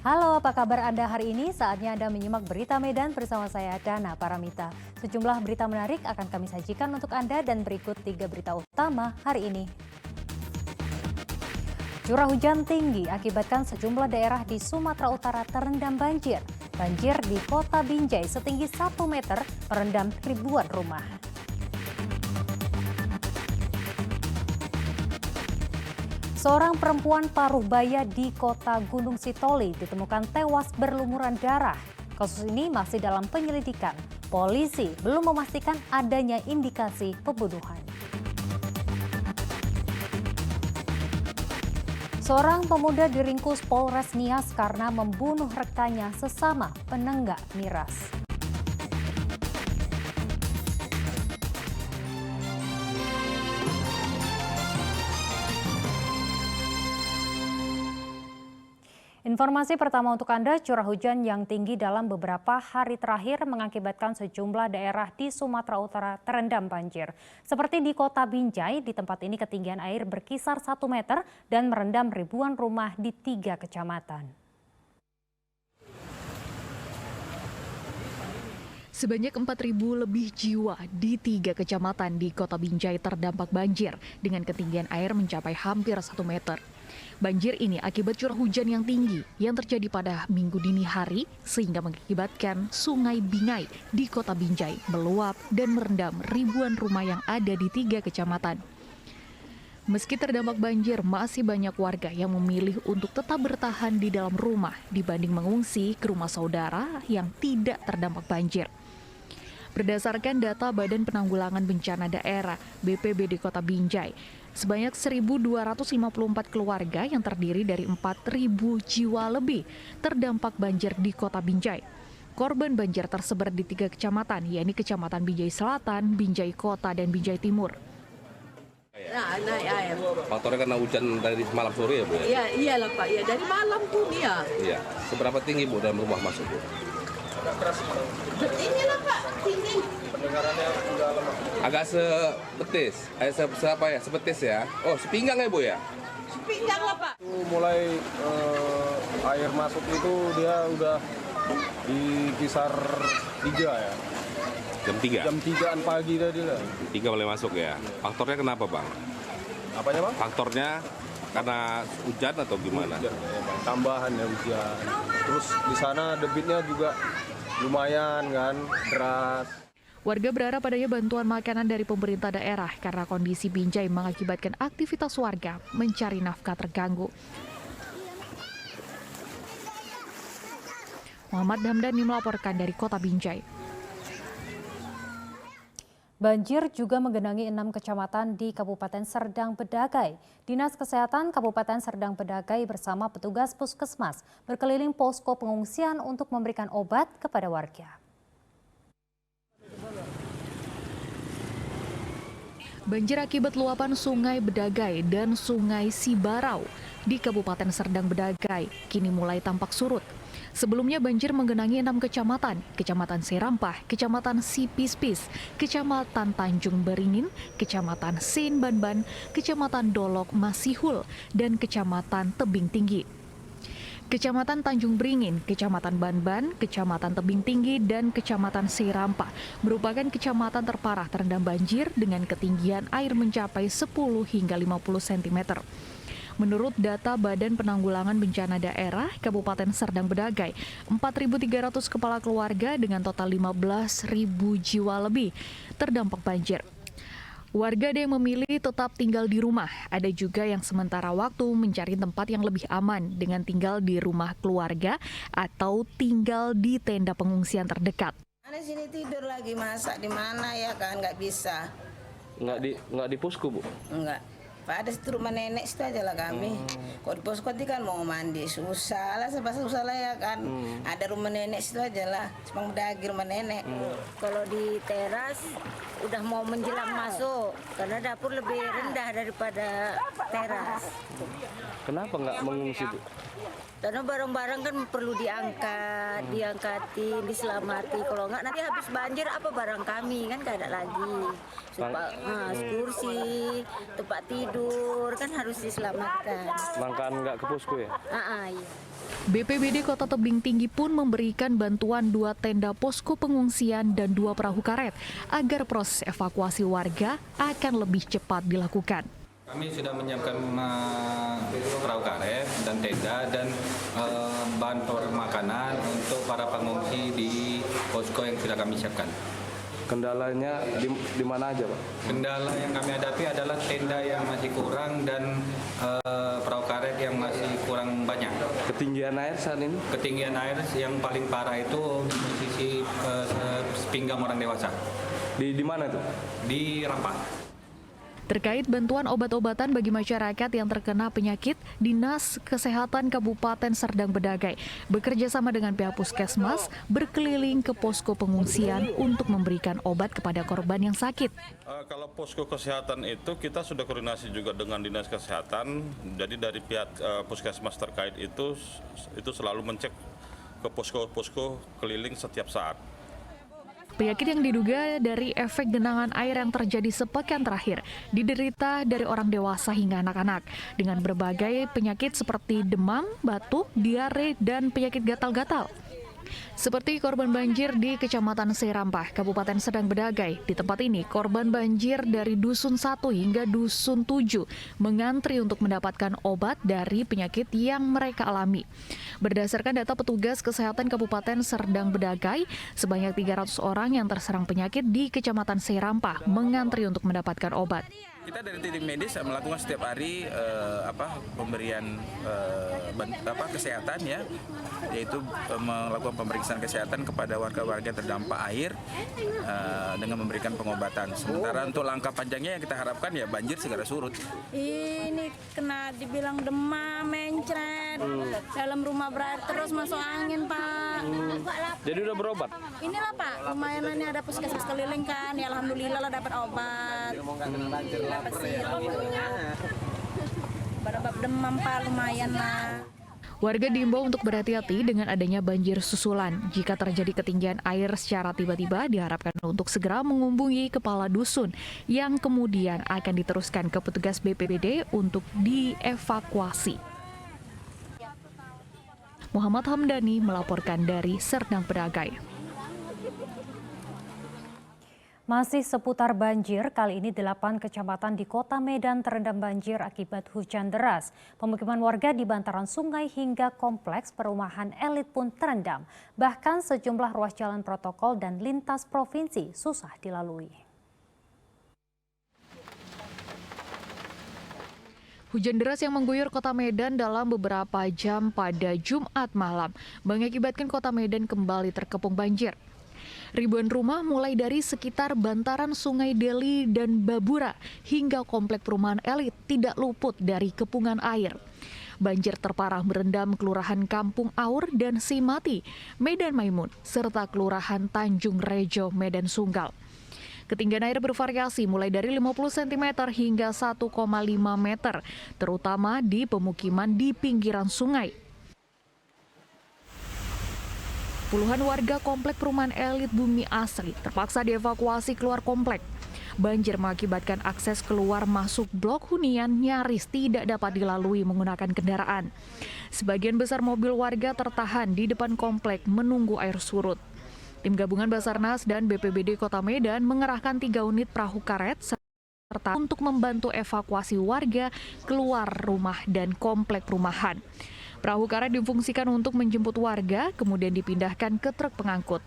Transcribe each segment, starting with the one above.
Halo, apa kabar Anda hari ini? Saatnya Anda menyimak berita Medan bersama saya, Dana Paramita. Sejumlah berita menarik akan kami sajikan untuk Anda dan berikut 3 berita utama hari ini. Curah hujan tinggi akibatkan sejumlah daerah di Sumatera Utara terendam banjir. Banjir di Kota Binjai setinggi 1 meter merendam ribuan rumah. Seorang perempuan paruh baya di Kota Gunung Sitoli ditemukan tewas berlumuran darah. Kasus ini masih dalam penyelidikan. Polisi belum memastikan adanya indikasi pembunuhan. Seorang pemuda diringkus Polres Nias karena membunuh rekannya sesama penenggak miras. Informasi pertama untuk Anda, curah hujan yang tinggi dalam beberapa hari terakhir mengakibatkan sejumlah daerah di Sumatera Utara terendam banjir. Seperti di Kota Binjai, di tempat ini ketinggian air berkisar 1 meter dan merendam ribuan rumah di 3 kecamatan. Sebanyak 4.000 lebih jiwa di 3 kecamatan di Kota Binjai terdampak banjir dengan ketinggian air mencapai hampir 1 meter. Banjir ini akibat curah hujan yang tinggi yang terjadi pada Minggu dini hari sehingga mengakibatkan Sungai Bingai di Kota Binjai meluap dan merendam ribuan rumah yang ada di 3 kecamatan. Meski terdampak banjir, masih banyak warga yang memilih untuk tetap bertahan di dalam rumah dibanding mengungsi ke rumah saudara yang tidak terdampak banjir. Berdasarkan data Badan Penanggulangan Bencana Daerah BPBD Kota Binjai, sebanyak 1.254 keluarga yang terdiri dari 4.000 jiwa lebih terdampak banjir di Kota Binjai. Korban banjir tersebar di 3 kecamatan, yakni Kecamatan Binjai Selatan, Binjai Kota, dan Binjai Timur. Naik air. Faktornya karena hujan dari malam sore ya Bu? Iya, iyalah Pak. Ya dari malam tuh dia. Iya. Seberapa tinggi Bu dalam rumah masuk Bu? Tinggi lah Pak, tinggi. Agak sebetis, sebetis ya. Oh, sepinggang ya Bu ya? Sepinggang lah Pak. Mulai air masuk itu dia udah di kisar 3 ya. Jam 3? Jam 3-an pagi tadi lah. 3 mulai masuk ya. Faktornya kenapa Bang? Apanya Bang? Faktornya karena hujan atau gimana? Hujan, ya, Bang. Tambahan ya hujan. Terus di sana debitnya juga lumayan kan, deras. Warga berharap adanya bantuan makanan dari pemerintah daerah karena kondisi Binjai mengakibatkan aktivitas warga mencari nafkah terganggu. Muhammad Hamdani melaporkan dari Kota Binjai. Banjir juga menggenangi 6 kecamatan di Kabupaten Serdang Bedagai. Dinas Kesehatan Kabupaten Serdang Bedagai bersama petugas puskesmas berkeliling posko pengungsian untuk memberikan obat kepada warga. Banjir akibat luapan Sungai Bedagai dan Sungai Sibarau di Kabupaten Serdang Bedagai kini mulai tampak surut. Sebelumnya banjir menggenangi 6 kecamatan, Kecamatan Serampah, Kecamatan Sipispis, Kecamatan Tanjung Beringin, Kecamatan Sinbanban, Kecamatan Dolok Masihul, dan Kecamatan Tebing Tinggi. Kecamatan Tanjung Beringin, Kecamatan Banban, Kecamatan Tebing Tinggi, dan Kecamatan Serampah merupakan kecamatan terparah terendam banjir dengan ketinggian air mencapai 10 hingga 50 cm. Menurut data Badan Penanggulangan Bencana Daerah Kabupaten Serdang Bedagai, 4.300 kepala keluarga dengan total 15.000 jiwa lebih terdampak banjir. Warga ada yang memilih tetap tinggal di rumah, ada juga yang sementara waktu mencari tempat yang lebih aman dengan tinggal di rumah keluarga atau tinggal di tenda pengungsian terdekat. Di sini tidur lagi, masak di mana ya kan, nggak bisa. Nggak di posko Bu? Enggak. Pak ada di rumah nenek situ aja lah kami. Kalau di posko kan mau mandi susah lah, serba susah lah ya kan. Ada rumah nenek situ aja lah, cuma Bedagi rumah nenek. Kalau di teras udah mau menjelang masuk, karena dapur lebih rendah daripada teras. Kenapa nggak mengungsi Bu? Karena barang-barang kan perlu diangkatin, diselamati. Kalau nggak nanti habis banjir apa barang kami kan nggak ada lagi. Kursi, tempat tidur. tidur, kan harus diselamatkan. Langkaan nggak ke posko ya? Iya. BPBD Kota Tebing Tinggi pun memberikan bantuan 2 tenda posko pengungsian dan 2 perahu karet agar proses evakuasi warga akan lebih cepat dilakukan. Kami sudah menyiapkan perahu karet dan tenda dan bahan makanan untuk para pengungsi di posko yang sudah kami siapkan. Kendalanya di mana aja, Pak? Kendala yang kami hadapi adalah tenda yang masih kurang dan perahu karet yang masih kurang banyak. Ketinggian air saat ini? Ketinggian air yang paling parah itu di sisi sepinggang orang dewasa. Di mana tuh? Di Rampah. Terkait bantuan obat-obatan bagi masyarakat yang terkena penyakit, Dinas Kesehatan Kabupaten Serdang Bedagai bekerja sama dengan pihak puskesmas berkeliling ke posko pengungsian untuk memberikan obat kepada korban yang sakit. Kalau posko kesehatan itu kita sudah koordinasi juga dengan Dinas Kesehatan, jadi dari pihak puskesmas terkait itu selalu mencek ke posko-posko keliling setiap saat. Penyakit yang diduga dari efek genangan air yang terjadi sepekan terakhir diderita dari orang dewasa hingga anak-anak dengan berbagai penyakit seperti demam, batuk, diare, dan penyakit gatal-gatal. Seperti korban banjir di Kecamatan Serampah, Kabupaten Serdang Bedagai. Di tempat ini, korban banjir dari Dusun 1 hingga Dusun 7 mengantri untuk mendapatkan obat dari penyakit yang mereka alami. Berdasarkan data petugas kesehatan Kabupaten Serdang Bedagai, sebanyak 300 orang yang terserang penyakit di Kecamatan Serampah mengantri untuk mendapatkan obat. Kita dari tim medis melakukan setiap hari pemberian kesehatan ya, yaitu melakukan pemeriksaan kesehatan kepada warga-warga terdampak air dengan memberikan pengobatan. Sementara untuk langkah panjangnya yang kita harapkan ya banjir segera surut. Ini kena dibilang demam, mencret, dalam rumah berat terus masuk angin, Pak. Jadi udah berobat? Inilah Pak, lumayan ini ada puskesmas keliling kan, ya alhamdulillah lah dapat obat. Dapat sirup. Berobat demam Pak, lumayan lah. Warga diimbau untuk berhati-hati dengan adanya banjir susulan. Jika terjadi ketinggian air secara tiba-tiba, diharapkan untuk segera menghubungi kepala dusun yang kemudian akan diteruskan ke petugas BPBD untuk dievakuasi. Muhammad Hamdani melaporkan dari Serdang Bedagai. Masih seputar banjir, kali ini 8 kecamatan di Kota Medan terendam banjir akibat hujan deras. Pemukiman warga di bantaran sungai hingga kompleks perumahan elit pun terendam. Bahkan sejumlah ruas jalan protokol dan lintas provinsi susah dilalui. Hujan deras yang mengguyur Kota Medan dalam beberapa jam pada Jumat malam mengakibatkan Kota Medan kembali terkepung banjir. Ribuan rumah mulai dari sekitar bantaran Sungai Deli dan Babura hingga komplek perumahan elit tidak luput dari kepungan air. Banjir terparah merendam Kelurahan Kampung Aur dan Simati, Medan Maimun, serta Kelurahan Tanjung Rejo, Medan Sunggal. Ketinggian air bervariasi mulai dari 50 cm hingga 1,5 meter, terutama di pemukiman di pinggiran sungai. Puluhan warga komplek perumahan elit Bumi Asri terpaksa dievakuasi keluar komplek. Banjir mengakibatkan akses keluar masuk blok hunian nyaris tidak dapat dilalui menggunakan kendaraan. Sebagian besar mobil warga tertahan di depan komplek menunggu air surut. Tim gabungan Basarnas dan BPBD Kota Medan mengerahkan 3 unit perahu karet serta untuk membantu evakuasi warga keluar rumah dan komplek perumahan. Perahu karet difungsikan untuk menjemput warga, kemudian dipindahkan ke truk pengangkut.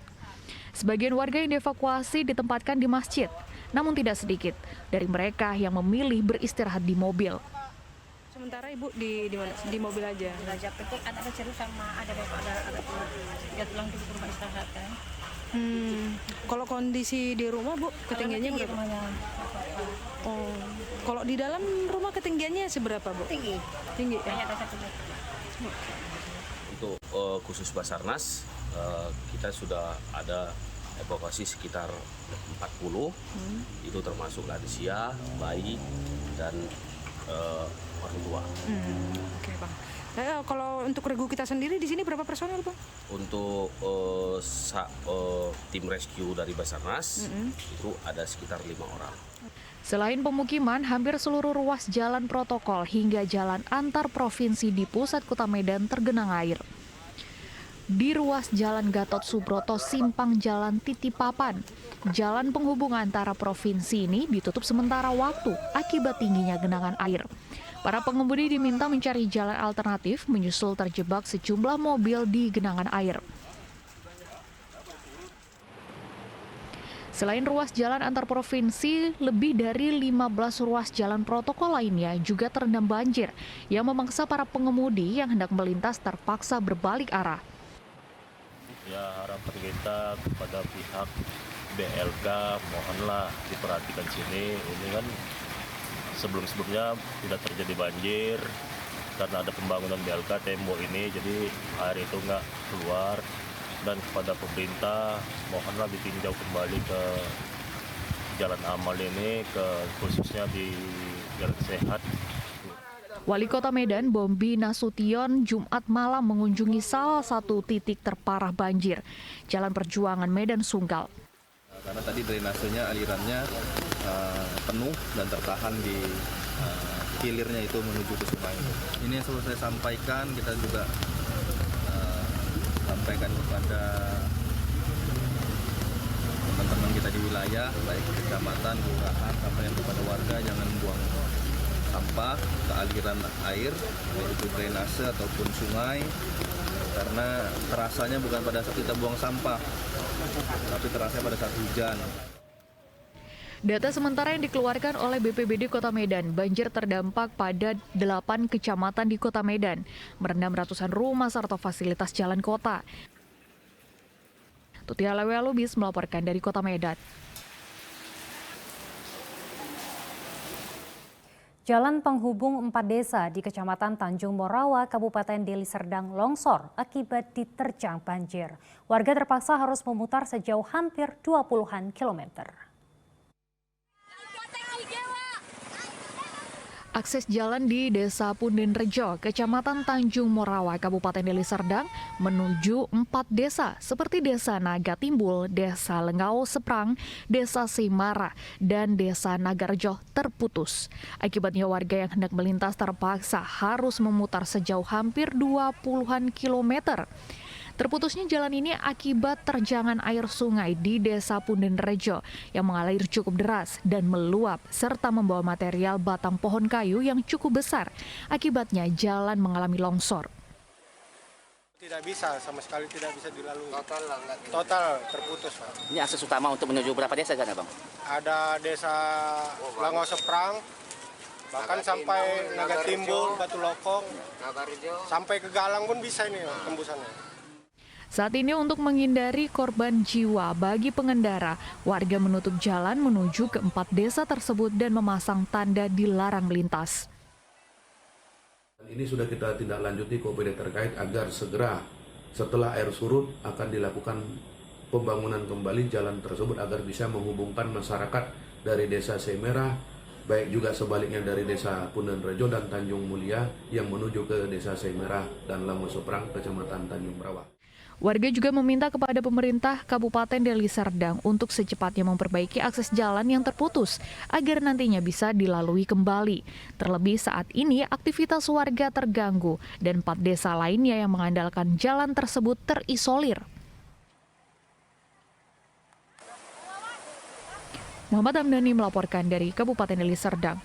Sebagian warga yang dievakuasi ditempatkan di masjid, namun tidak sedikit dari mereka yang memilih beristirahat di mobil. Sementara Ibu di mana? Di mobil aja? Ada ceru sama ada bapak ada dia pulang di rumah istirahat kan. Kalau kondisi di rumah Bu, ketinggiannya berapa? Oh, kalau di dalam rumah ketinggiannya seberapa Bu? Tinggi. Tinggi ya? Ada 1 meter. Untuk khusus Basarnas, kita sudah ada evakuasi sekitar 40, itu termasuk lansia, bayi, dan orang tua. Oke Bang. Kalau untuk regu kita sendiri di sini berapa personel, Bang? Untuk tim rescue dari Basarnas itu ada sekitar 5 orang. Selain pemukiman, hampir seluruh ruas jalan protokol hingga jalan antar provinsi di pusat kota Medan tergenang air. Di ruas Jalan Gatot Subroto simpang Jalan Titipapan, jalan penghubung antara provinsi ini ditutup sementara waktu akibat tingginya genangan air. Para pengemudi diminta mencari jalan alternatif menyusul terjebak sejumlah mobil di genangan air. Selain ruas jalan antar provinsi, lebih dari 15 ruas jalan protokol lainnya juga terendam banjir yang memaksa para pengemudi yang hendak melintas terpaksa berbalik arah. Ya, harapan kita kepada pihak BLK mohonlah diperhatikan sini. Ini kan sebelum-sebelumnya tidak terjadi banjir karena ada pembangunan BLK tembok ini, jadi air itu nggak keluar. Dan kepada pemerintah mohonlah ditinjau kembali ke jalan amal ini, khususnya di Jalan Sehat. Wali Kota Medan, Bombi Nasution, Jumat malam mengunjungi salah satu titik terparah banjir, Jalan Perjuangan Medan Sunggal. Karena tadi drainasenya, alirannya penuh dan tertahan di hilirnya itu menuju ke sungai. Ini yang selalu saya sampaikan, kita juga sampaikan kepada teman-teman kita di wilayah, baik kecamatan, kelurahan, sampai yang kepada warga, jangan buang sampah ke aliran air, yaitu drainase ataupun sungai, karena terasanya bukan pada saat kita buang sampah, tapi terasanya pada saat hujan. Data sementara yang dikeluarkan oleh BPBD Kota Medan, banjir terdampak pada 8 kecamatan di Kota Medan, merendam ratusan rumah serta fasilitas jalan kota. Tutia Lewe Lubis melaporkan dari Kota Medan. Jalan penghubung 4 desa di Kecamatan Tanjung Morawa, Kabupaten Deli Serdang longsor akibat diterjang banjir. Warga terpaksa harus memutar sejauh hampir 20-an kilometer. Akses jalan di Desa Punden Rejo, Kecamatan Tanjung Morawa, Kabupaten Deli Serdang menuju 4 desa seperti Desa Naga Timbul, Desa Lengau Seprang, Desa Simara, dan Desa Nagarjo terputus. Akibatnya warga yang hendak melintas terpaksa harus memutar sejauh hampir 20-an kilometer. Terputusnya jalan ini akibat terjangan air sungai di Desa Punden Rejo yang mengalir cukup deras dan meluap serta membawa material batang pohon kayu yang cukup besar. Akibatnya jalan mengalami longsor. Tidak bisa, sama sekali tidak bisa dilalui. Total terputus, Pak. Ini akses utama untuk menuju berapa desa sana, Bang? Ada Desa Lengau Seprang, bahkan sampai Naga Timbul, Batu Lokong, sampai ke Galang pun bisa ini tembusannya. Saat ini untuk menghindari korban jiwa bagi pengendara, warga menutup jalan menuju ke 4 desa tersebut dan memasang tanda dilarang melintas. Ini sudah kita tindak lanjuti ke OPD terkait agar segera setelah air surut akan dilakukan pembangunan kembali jalan tersebut agar bisa menghubungkan masyarakat dari Desa Semera, baik juga sebaliknya dari Desa Punden Rejo dan Tanjung Mulia yang menuju ke Desa Semera dan Lengau Seprang, Kecamatan Tanjung Morawa. Warga juga meminta kepada pemerintah Kabupaten Deli Serdang untuk secepatnya memperbaiki akses jalan yang terputus agar nantinya bisa dilalui kembali. Terlebih saat ini aktivitas warga terganggu dan 4 desa lainnya yang mengandalkan jalan tersebut terisolir. Muhammad Hamdani melaporkan dari Kabupaten Deli Serdang.